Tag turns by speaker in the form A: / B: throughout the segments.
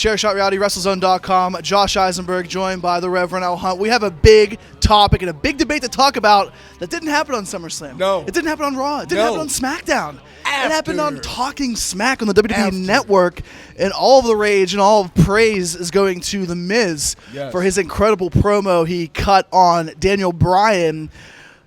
A: Chairshot Reality, WrestleZone.com. Josh Eisenberg, joined by the Reverend Al Hunt. We have a big topic and a big debate to talk about that didn't happen on SummerSlam.
B: No.
A: It didn't happen on Raw. It didn't happen on SmackDown.
B: After.
A: It happened on Talking Smack on the WWE Network, and all of the rage and all of praise is going to The Miz for his incredible promo he cut on Daniel Bryan.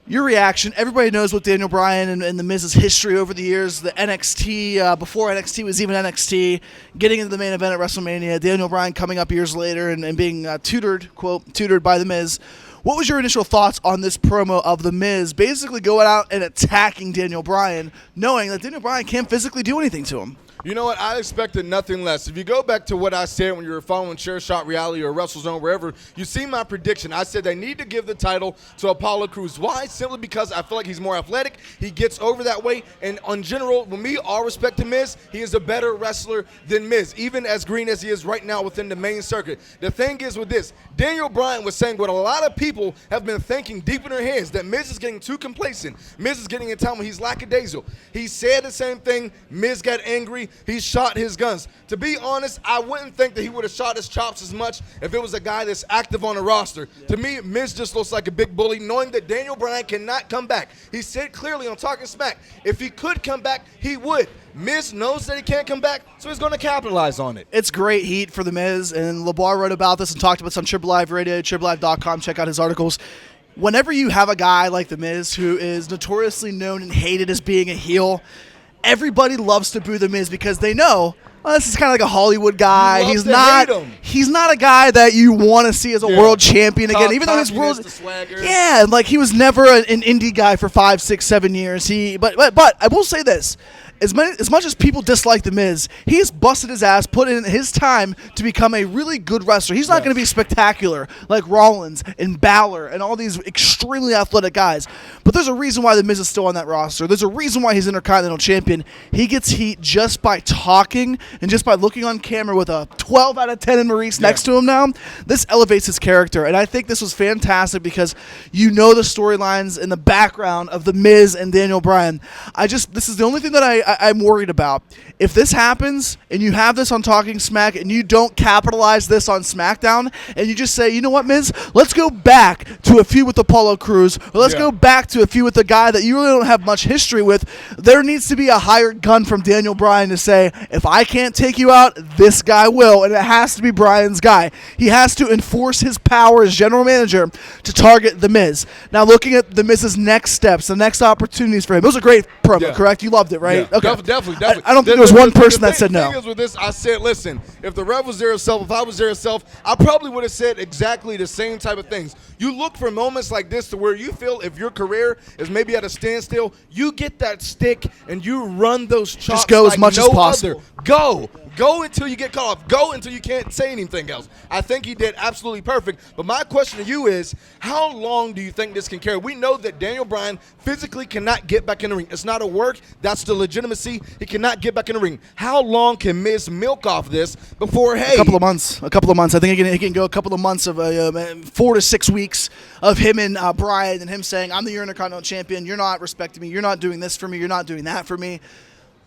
A: Your reaction? Everybody knows what Daniel Bryan and The Miz's history over the years. The NXT, before NXT was even NXT, getting into the main event at WrestleMania. Daniel Bryan coming up years later and being tutored, quote, tutored by The Miz. What was your initial thoughts on this promo of The Miz basically going out and attacking Daniel Bryan, knowing that Daniel Bryan can't physically do anything to him?
B: You know what? I expected nothing less. If you go back to what I said when you were following Chairshot Reality or WrestleZone, wherever, you see my prediction. I said they need to give the title to Apollo Crews. Why? Simply because I feel like he's more athletic. He gets over that way. And in general, with me, all respect to Miz, he is a better wrestler than Miz, even as green as he is right now within the main circuit. The thing is with this, Daniel Bryan was saying what a lot of people have been thinking deep in their heads, that Miz is getting too complacent. Miz is getting in time when he's lackadaisical. He said the same thing. Miz got angry. He shot his guns. To be honest, I wouldn't think that he would have shot his chops as much if it was a guy that's active on the roster. Yeah. To me, Miz just looks like a big bully, knowing that Daniel Bryan cannot come back. He said clearly on Talking Smack, if he could come back, he would. Miz knows that he can't come back, so he's going to capitalize on it.
A: It's great heat for The Miz, and LeBar wrote about this and talked about this on Triple Live Radio, TripleLive.com. Check out his articles. Whenever you have a guy like The Miz who is notoriously known and hated as being a heel, everybody loves to boo The Miz because they know, well, this is kind of like a Hollywood guy. He's not a guy that you want to see as a world champion again. Even though his world, like he was never an indie guy for 5, 6, 7 years. But I will say this. As much as people dislike The Miz, he has busted his ass, put in his time to become a really good wrestler. He's not going to be spectacular like Rollins and Balor and all these extremely athletic guys. But there's a reason why The Miz is still on that roster. There's a reason why he's Intercontinental Champion. He gets heat just by talking and just by looking on camera with a 12 out of 10 in Maurice next to him now. This elevates his character. And I think this was fantastic because you know the storylines in the background of The Miz and Daniel Bryan. This is the only thing that I'm worried about. If this happens and you have this on Talking Smack and you don't capitalize this on SmackDown and you just say, you know what, Miz, let's go back to a feud with Apollo Crews, or let's go back to a feud with a guy that you really don't have much history with, there needs to be a hired gun from Daniel Bryan to say, if I can't take you out, this guy will, and it has to be Bryan's guy. He has to enforce his power as general manager to target The Miz. Now, looking at The Miz's next steps, the next opportunities for him, it was a great promo, correct? You loved it, right?
B: Yeah. Okay. Definitely.
A: I don't think there was one person that said no.
B: The thing is with this, I said, listen, if the Rev was there herself, if I was there herself, I probably would have said exactly the same type of things. You look for moments like this to where you feel if your career is maybe at a standstill, you get that stick and you run those chops.
A: Just go as much as possible.
B: Go until you get caught off. Go until you can't say anything else. I think he did absolutely perfect. But my question to you is, how long do you think this can carry? We know that Daniel Bryan physically cannot get back in the ring. It's not a work. That's the legitimacy. He cannot get back in the ring. How long can Miz milk off this before, hey?
A: A couple of months. I think he can go a couple of months of 4 to 6 weeks of him and Bryan and him saying, I'm the Intercontinental Champion. You're not respecting me. You're not doing this for me. You're not doing that for me.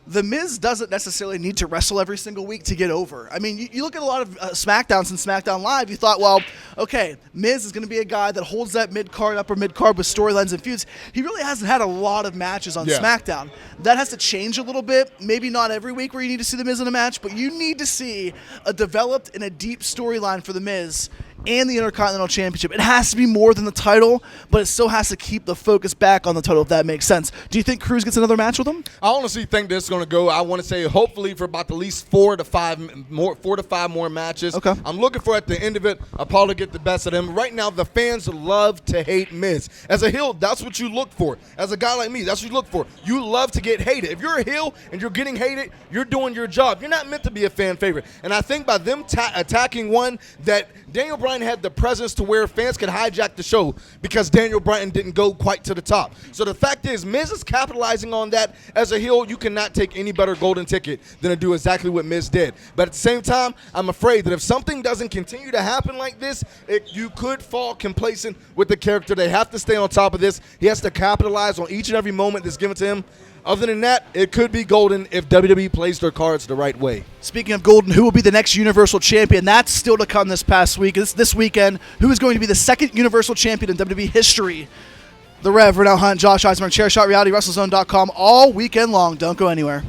A: The Miz doesn't necessarily need to wrestle every single week to get over. I mean, you look at a lot of SmackDowns and SmackDown Live, you thought, well, okay, Miz is going to be a guy that holds that mid-card, upper mid-card with storylines and feuds. He really hasn't had a lot of matches on SmackDown. That has to change a little bit. Maybe not every week where you need to see The Miz in a match, but you need to see a developed and a deep storyline for The Miz and the Intercontinental Championship. It has to be more than the title, but it still has to keep the focus back on the title, if that makes sense. Do you think Crews gets another match with him?
B: I honestly think this is going to go, I want to say, hopefully for about at least 4 to 5 more matches.
A: Okay.
B: I'm looking for, at the end of it, Apollo to get the best of him. Right now, the fans love to hate Miz. As a heel, that's what you look for. As a guy like me, that's what you look for. You love to get hated. If you're a heel and you're getting hated, you're doing your job. You're not meant to be a fan favorite. And I think by them attacking one that Daniel Bryan had the presence to where fans could hijack the show because Daniel Bryan didn't go quite to the top. So the fact is, Miz is capitalizing on that. As a heel, you cannot take any better golden ticket than to do exactly what Miz did. But at the same time, I'm afraid that if something doesn't continue to happen like this, you could fall complacent with the character. They have to stay on top of this. He has to capitalize on each and every moment that's given to him. Other than that, it could be golden if WWE plays their cards the right way.
A: Speaking of Golden, who will be the next Universal Champion? That's still to come this weekend. Who is going to be the second Universal Champion in WWE history? The Rev, Renell Hunt, Josh Eisner, ChairShot Reality, WrestleZone.com all weekend long. Don't go anywhere.